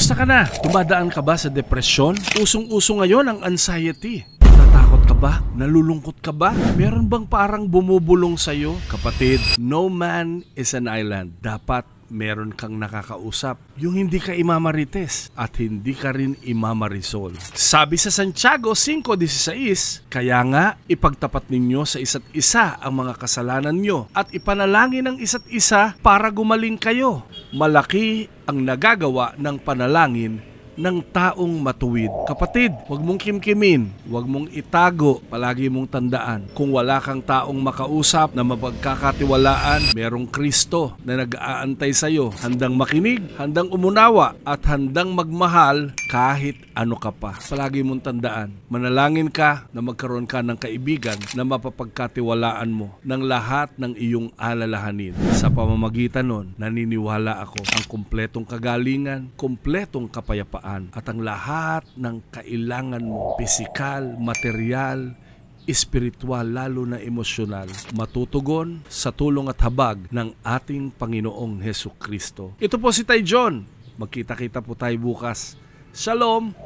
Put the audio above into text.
Kumusta ka na? Dumadaan ka ba sa depresyon? Usong-uso ngayon ang anxiety. Natatakot ka ba? Nalulungkot ka ba? Meron bang parang bumubulong sa'yo? Kapatid, no man is an island. Dapat meron kang nakakausap, yung hindi ka imamarites at hindi ka rin imamarisol. Sabi sa Santiago 5:16, kaya nga ipagtapat ninyo sa isa't isa ang mga kasalanan nyo at ipanalangin ang isa't isa para gumaling kayo. Malaki ang nagagawa ng panalangin ng taong matuwid. Kapatid, huwag mong kimkimin, huwag mong itago, palagi mong tandaan. Kung wala kang taong makausap na mapagkakatiwalaan, merong Kristo na nag-aantay sa'yo, handang makinig, handang umunawa, at handang magmahal kahit ano ka pa. Palagi mong tandaan, manalangin ka na magkaroon ka ng kaibigan na mapapagkatiwalaan mo ng lahat ng iyong alalahanin. Sa pamamagitan nun, naniniwala ako ang kumpletong kagalingan, kumpletong kapayapaan, at ang lahat ng kailangan mo, pisikal, material, espiritual, lalo na emosyonal, matutugon sa tulong at habag ng ating Panginoong Hesukristo. Ito po si Tay John. Magkita-kita po tayo bukas. Shalom!